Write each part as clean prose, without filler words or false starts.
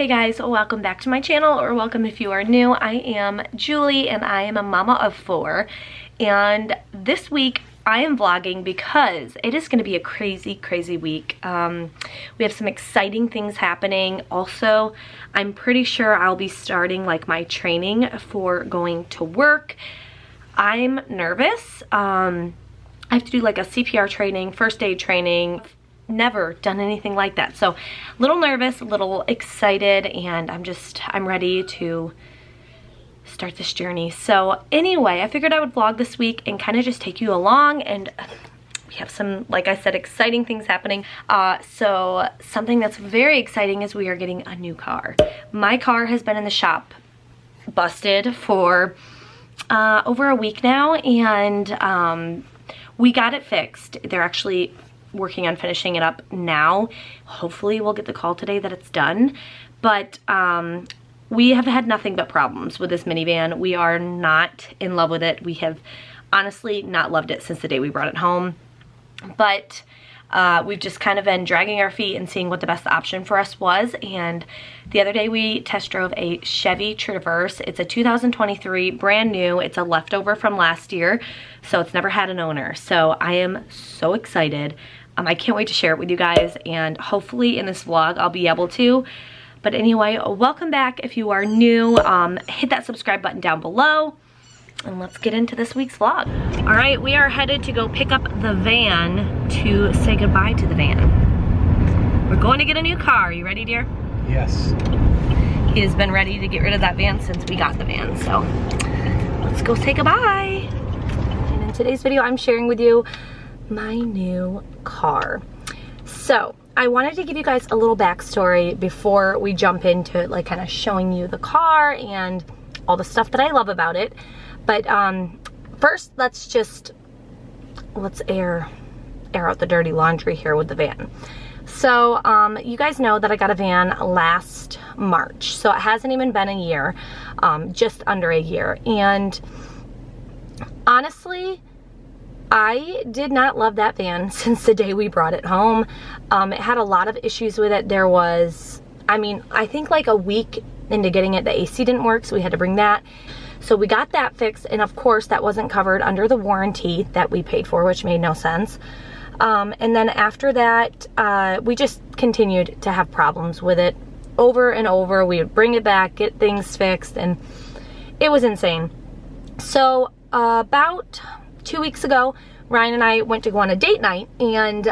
Hey guys, welcome back to my channel, or welcome if you are new. I am Julie and I am a mama of 4, and this week I am vlogging because it is going to be a crazy week. We have some exciting things happening. Also, I'm pretty sure I'll be starting like my training for going to work. I'm nervous. I have to do like a CPR training, first aid training. Never done anything like that, so a little nervous, a little excited, and I'm ready to start this journey. So anyway, I figured I would vlog this week and kind of just take you along, and we have some, like I said, exciting things happening. So something that's very exciting is we are getting a new car. My car has been in the shop busted for over a week now, and we got it fixed. They're actually working on finishing it up now. Hopefully we'll get the call today that it's done, but we have had nothing but problems with this minivan. We are not in love with it. We have honestly not loved it since the day we brought it home, but we've just kind of been dragging our feet and seeing what the best option for us was. And the other day we test drove a Chevy Traverse. It's a 2023, brand new. It's a leftover from last year, so it's never had an owner. So I am so excited. I can't wait to share it with you guys, and hopefully in this vlog I'll be able to. But anyway, welcome back if you are new. Hit that subscribe button down below, and let's get into this week's vlog. All right, we are headed to go pick up the van to say goodbye to the van. We're going to get a new car. You ready, dear? Yes. He has been ready to get rid of that van since we got the van, so let's go say goodbye. And in today's video, I'm sharing with you my new car. So I wanted to give you guys a little backstory before we jump into like kind of showing you the car and all the stuff that I love about it. But first, let's air out the dirty laundry here with the van. So you guys know that I got a van last March, so it hasn't even been a year, just under a year. And honestly, I did not love that van since the day we brought it home. It had a lot of issues with it. There was, I think like a week into getting it, the AC didn't work, so we had to bring that. So we got that fixed, and of course that wasn't covered under the warranty that we paid for, which made no sense. And then after that, we just continued to have problems with it over and over. We would bring it back, get things fixed, and it was insane. So about 2 weeks ago, Ryan and I went to go on a date night, and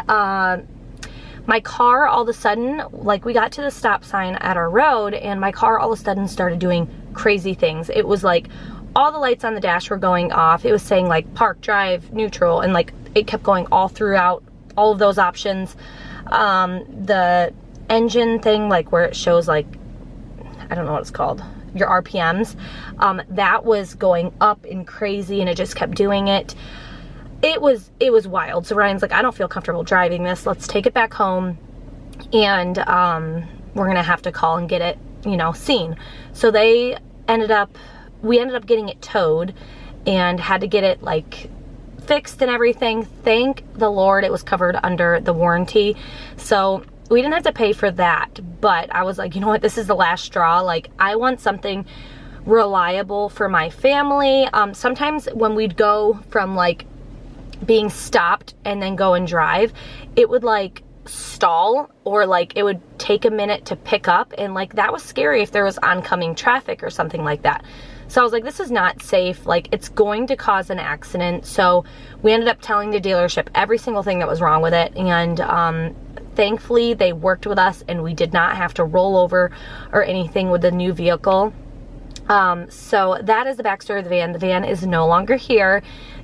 my car all of a sudden, like we got to the stop sign at our road, and my car all of a sudden started doing crazy things. It was like all the lights on the dash were going off. It was saying like park, drive, neutral, and like it kept going all throughout all of those options. The engine thing, like where it shows like, I don't know what it's called, your RPMs, that was going up and crazy, and it just kept doing it. It was wild. So Ryan's like, I don't feel comfortable driving this. Let's take it back home, and we're gonna have to call and get it, seen. So we ended up getting it towed and had to get it like fixed and everything. Thank the Lord it was covered under the warranty, so we didn't have to pay for that. But I was like, you know what, this is the last straw. Like, I want something reliable for my family. Sometimes when we'd go from like being stopped and then go and drive, it would like stall, or like it would take a minute to pick up, and like that was scary if there was oncoming traffic or something like that. So I was like, this is not safe. Like, it's going to cause an accident. So we ended up telling the dealership every single thing that was wrong with it, and thankfully they worked with us, and we did not have to roll over or anything with the new vehicle. So that is the backstory of the van. The van is no longer here,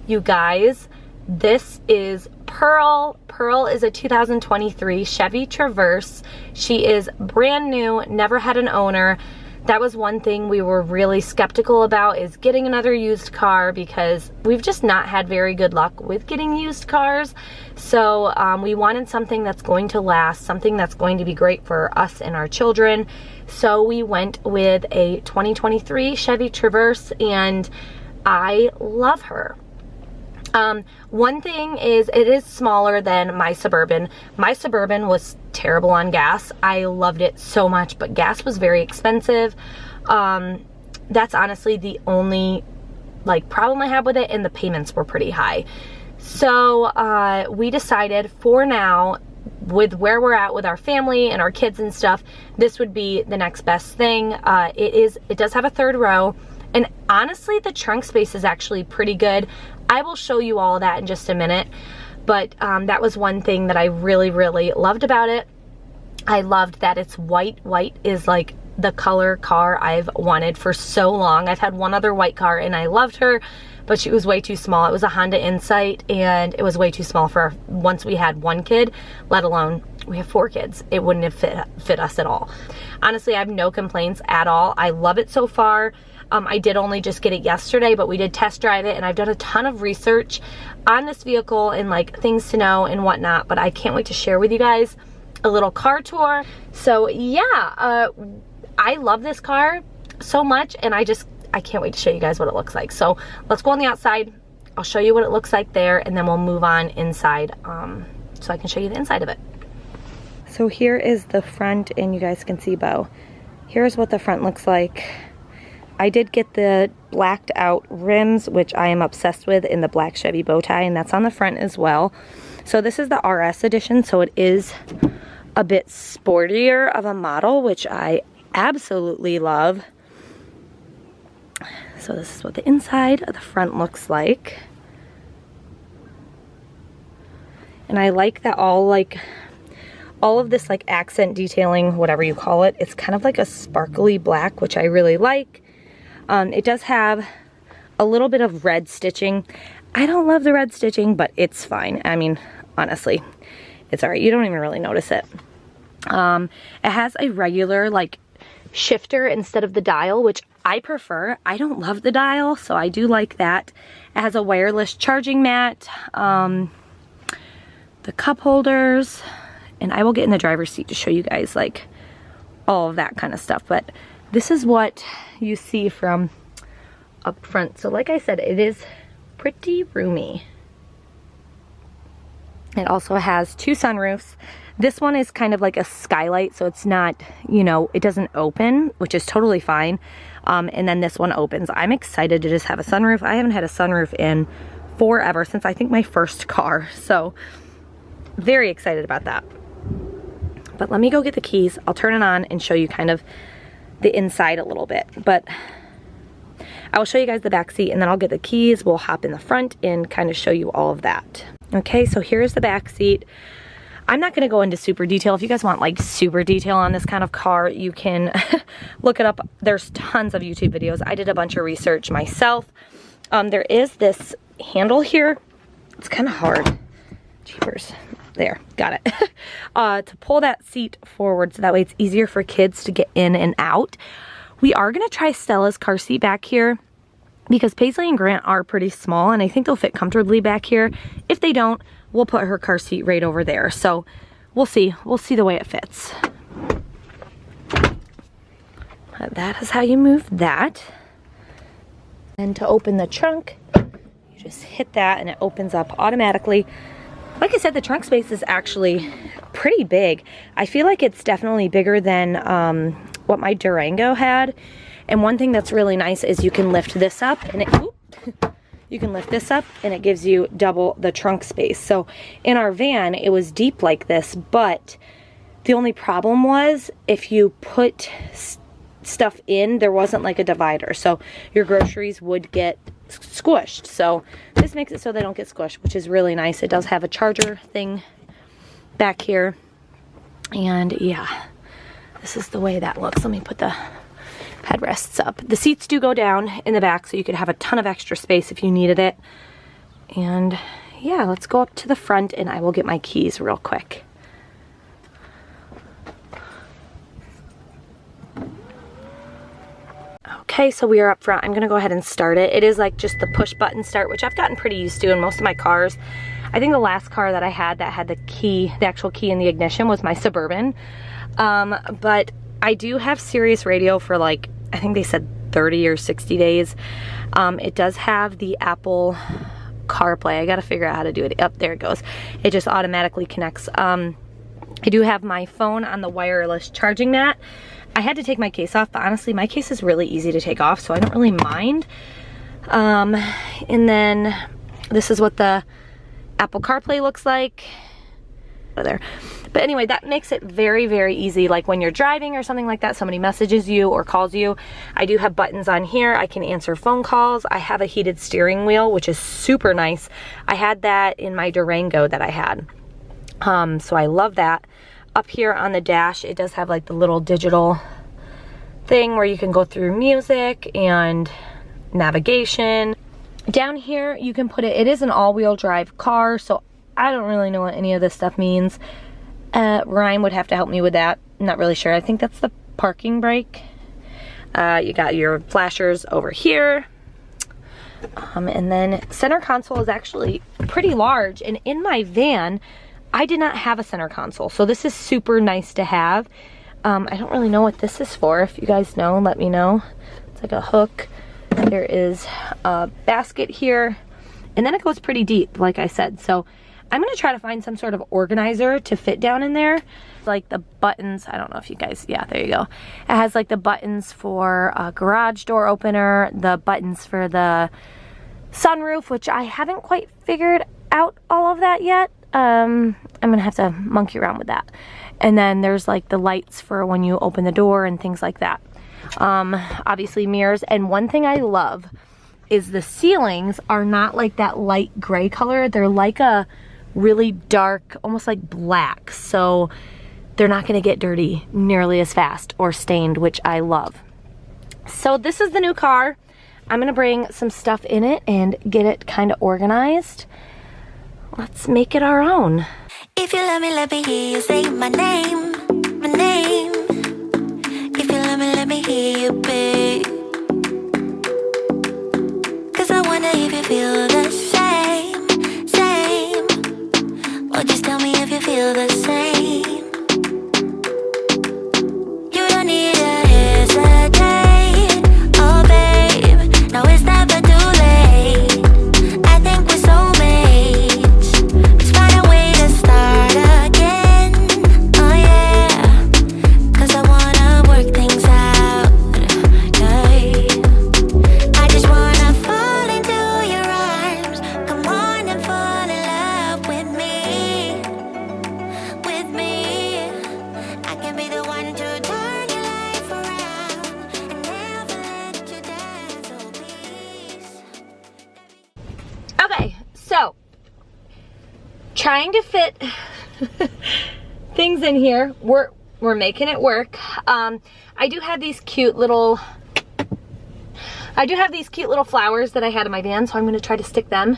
you guys. This is Pearl. Pearl is a 2023 Chevy Traverse. She is brand new, never had an owner. That was one thing we were really skeptical about, is getting another used car, because we've just not had very good luck with getting used cars. So we wanted something that's going to last, something that's going to be great for us and our children. So we went with a 2023 Chevy Traverse, and I love her. One thing is it is smaller than my Suburban. My Suburban was terrible on gas. I loved it so much, but gas was very expensive. That's honestly the only like problem I have with it, and the payments were pretty high. So we decided for now, with where we're at with our family and our kids and stuff, this would be the next best thing. It does have a third row, and honestly the trunk space is actually pretty good. I will show you all of that in just a minute, but that was one thing that I really, really loved about it. I loved that it's white. White is like the color car I've wanted for so long. I've had one other white car and I loved her, but she was way too small. It was a Honda Insight and it was way too small for once we had one kid, let alone we have 4 kids. It wouldn't have fit us at all. Honestly, I have no complaints at all. I love it so far. I did only just get it yesterday, but we did test drive it, and I've done a ton of research on this vehicle and like things to know and whatnot, but I can't wait to share with you guys a little car tour. So yeah, I love this car so much, and I can't wait to show you guys what it looks like. So let's go on the outside. I'll show you what it looks like there, and then we'll move on inside so I can show you the inside of it. So here is the front, and you guys can see Bo. Here's what the front looks like. I did get the blacked out rims, which I am obsessed with, in the black Chevy bow tie, and that's on the front as well. So this is the RS edition, so it is a bit sportier of a model, which I absolutely love. So this is what the inside of the front looks like. And I like that all of this like accent detailing, whatever you call it, it's kind of like a sparkly black, which I really like. It does have a little bit of red stitching. I don't love the red stitching, but it's fine. I mean, honestly, it's alright. You don't even really notice it. It has a regular like shifter instead of the dial, which I prefer. I don't love the dial, so I do like that. It has a wireless charging mat, the cup holders, and I will get in the driver's seat to show you guys like all of that kind of stuff. But this is what you see from up front. So like I said, it is pretty roomy. It also has 2 sunroofs. This one is kind of like a skylight, so it's not, you know, it doesn't open, which is totally fine. And then this one opens. I'm excited to just have a sunroof. I haven't had a sunroof in forever, since I think my first car. So very excited about that. But let me go get the keys. I'll turn it on and show you kind of the inside a little bit. But I will show you guys the back seat, and then I'll get the keys. We'll hop in the front and kind of show you all of that. Okay, so here's the back seat. I'm not going to go into super detail. If you guys want like super detail on this kind of car, you can look it up. There's tons of YouTube videos. I did a bunch of research myself. There is this handle here. It's kind of hard. Jeepers. There, got it. To pull that seat forward so that way it's easier for kids to get in and out. We are going to try Stella's car seat back here because Paisley and Grant are pretty small, and I think they'll fit comfortably back here. If they don't, we'll put her car seat right over there. So we'll see. We'll see the way it fits. That is how you move that. And to open the trunk, you just hit that and it opens up automatically. Like I said, the trunk space is actually pretty big. I feel like it's definitely bigger than what my Durango had. And one thing that's really nice is you can lift this up and you can lift this up and it gives you double the trunk space. So in our van, it was deep like this, but the only problem was if you put stuff in, there wasn't like a divider. So your groceries would get squished. So this makes it so they don't get squished, which is really nice. It does have a charger thing back here. And yeah, this is the way that looks. Let me put the headrests up. The seats do go down in the back, so you could have a ton of extra space if you needed it. And yeah, let's go up to the front and I will get my keys real quick. Okay, so we are up front. I'm gonna go ahead and start it. It is like just the push button start, which I've gotten pretty used to in most of my cars. I think the last car that I had that had the key, the actual key in the ignition, was my Suburban. But I do have Sirius radio for like, I think they said 30 or 60 days. It does have the Apple CarPlay. I gotta figure out how to do it. Up there it goes. It just automatically connects. I do have my phone on the wireless charging mat. I had to take my case off, but honestly my case is really easy to take off, so I don't really mind. And then this is what the Apple CarPlay looks like. There. But anyway, that makes it very, very easy. Like when you're driving or something like that, somebody messages you or calls you. I do have buttons on here. I can answer phone calls. I have a heated steering wheel, which is super nice. I had that in my Durango that I had. So I love that. Up here on the dash, it does have like the little digital thing where you can go through music and navigation. Down here, you can put it is an all-wheel drive car, so I don't really know what any of this stuff means. Ryan would have to help me with that. I'm not really sure. I think that's the parking brake. You got your flashers over here. And then center console is actually pretty large. And in my van, I did not have a center console. So this is super nice to have. I don't really know what this is for. If you guys know, let me know. It's like a hook. There is a basket here. And then it goes pretty deep, like I said. So I'm gonna try to find some sort of organizer to fit down in there. Like the buttons, I don't know if you guys, yeah, there you go. It has like the buttons for a garage door opener, the buttons for the sunroof, which I haven't quite figured out all of that yet. I'm gonna have to monkey around with that. And then there's like the lights for when you open the door and things like that. Obviously mirrors. And one thing I love is the ceilings are not like that light gray color. They're like a really dark, almost like black. So they're not gonna get dirty nearly as fast or stained, which I love. So this is the new car. I'm gonna bring some stuff in it and get it kind of organized. Let's make it our own. If you let me hear you say my name, my name. If you let me hear you, babe. Cause I wonder if you feel the same, same. Or just tell me if you feel the same. You don't need to hesitate, oh babe. No, it's never too late. I think we're soulmates. Let's find a way to start again, oh yeah. Cause I wanna work things out, yeah. I just wanna fall into your arms. Come on and fall in love with me, with me. I can be the one to turn your life around and never let you down, so please. Okay, so trying to fit things in here. We're making it work. I do have these cute little flowers that I had in my van, so I'm gonna try to stick them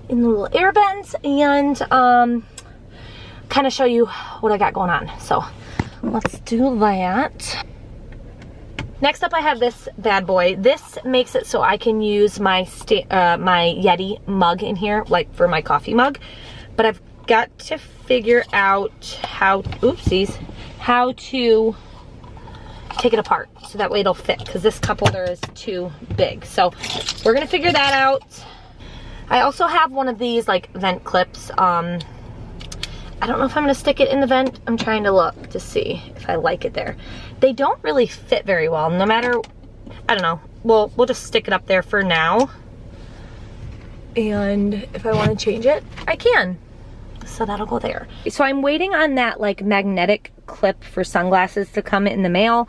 in the little air vents and kind of show you what I got going on. So let's do that. Next up, I have this bad boy. This makes it so I can use my my Yeti mug in here, like for my coffee mug. But I've got to figure out how to take it apart so that way it'll fit, because this cup holder is too big. So we're gonna figure that out. I also have one of these like vent clips. I don't know if I'm gonna stick it in the vent. I'm trying to look to see if I like it there. They don't really fit very well, no matter, I don't know. We'll just stick it up there for now. And if I wanna change it, I can. So that'll go there. So I'm waiting on that like magnetic clip for sunglasses to come in the mail.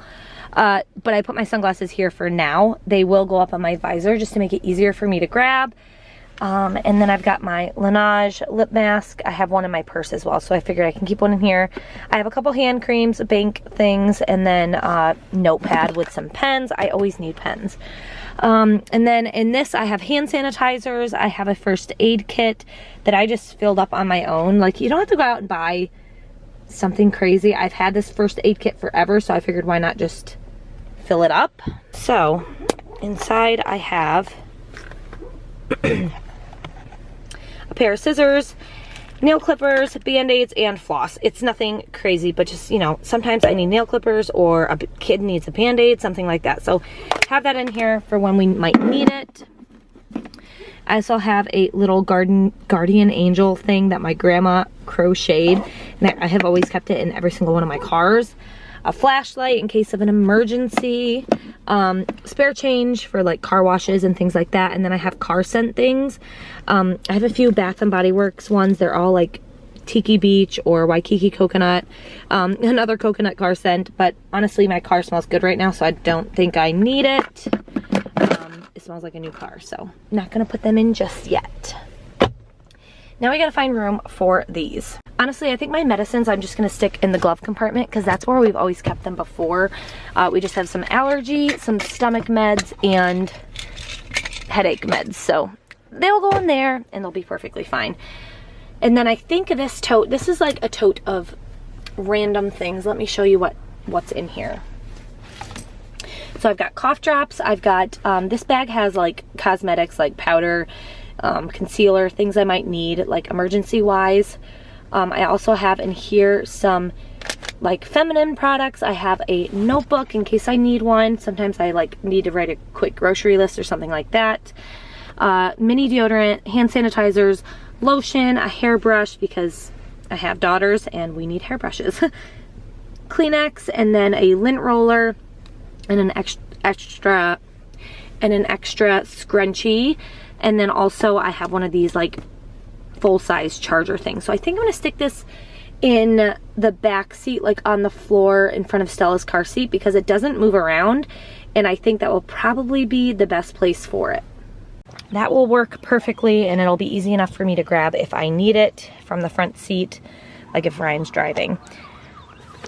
But I put my sunglasses here for now. They will go up on my visor just to make it easier for me to grab. And then I've got my Laneige lip mask. I have one in my purse as well, so I figured I can keep one in here. I have a couple hand creams, bank things, and then notepad with some pens. I always need pens. And then in this, I have hand sanitizers. I have a first aid kit that I just filled up on my own. Like, you don't have to go out and buy something crazy. I've had this first aid kit forever, so I figured why not just fill it up. So inside I have a pair of scissors, nail clippers, band-aids, and floss. It's nothing crazy, but just, you know, sometimes I need nail clippers or a kid needs a band-aid, something like that. So have that in here for when we might need it. I also have a little guardian angel thing that my grandma crocheted, and I have always kept it in every single one of my cars. A flashlight in case of an emergency, spare change for like car washes and things like that, and then I have car scent things. I have a few Bath and Body Works ones. They're all like Tiki Beach or Waikiki Coconut, another coconut car scent, but honestly my car smells good right now, so I don't think I need it. It smells like a new car, so not gonna put them in just yet. Now we gotta find room for these. Honestly, I think my medicines I'm just gonna stick in the glove compartment because that's where we've always kept them before. We just have some allergy, some stomach meds, and headache meds, so they'll go in there and they'll be perfectly fine. And then I think this tote, this is like a tote of random things. Let me show you what's in here. So I've got cough drops. I've got, this bag has like cosmetics, like powder, concealer, things I might need, like emergency wise. I also have in here some like feminine products. I have a notebook in case I need one. Sometimes I like need to write a quick grocery list or something like that. Mini deodorant, hand sanitizers, lotion, a hairbrush because I have daughters and we need hairbrushes. Kleenex, and then a lint roller, and an extra scrunchie, and then also I have one of these like full-size charger things. So I think I'm gonna stick this in the back seat, like on the floor in front of Stella's car seat, because it doesn't move around, and I think that will probably be the best place for it. That will work perfectly, and it'll be easy enough for me to grab if I need it from the front seat, like if Ryan's driving.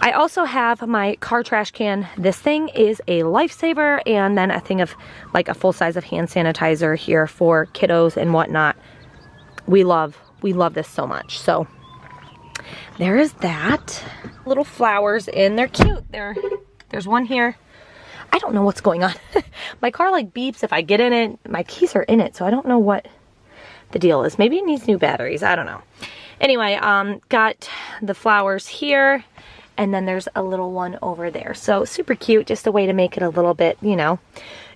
I also have my car trash can. This thing is a lifesaver, and then a thing of like a full size of hand sanitizer here for kiddos and whatnot. We love this so much. So there is that. Little flowers, and they're cute. There's one here. I don't know what's going on. My car like beeps if I get in it. My keys are in it, so I don't know what the deal is. Maybe it needs new batteries. I don't know. Anyway, got the flowers here, and then there's a little one over there. So super cute, just a way to make it a little bit, you know,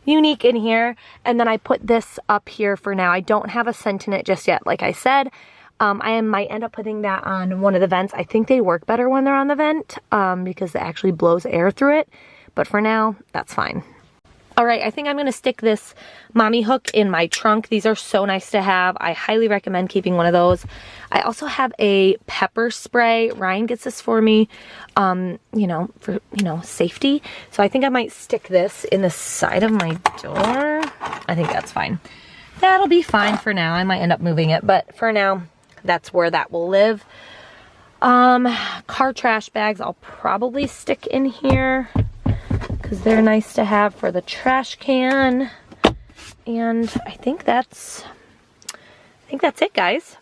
unique in here. And then I put this up here for now. I don't have a scent in it just yet, like I said. I might end up putting that on one of the vents. I think they work better when they're on the vent because it actually blows air through it. But for now, that's fine. All right, I think I'm gonna stick this mommy hook in my trunk. These are so nice to have. I highly recommend keeping one of those. I also have a pepper spray. Ryan gets this for me, you know, for, you know, safety. So I think I might stick this in the side of my door. I think that's fine. That'll be fine for now. I might end up moving it, but for now, that's where that will live. Car trash bags, I'll probably stick in here, because they're nice to have for the trash can. And I think that's it, guys.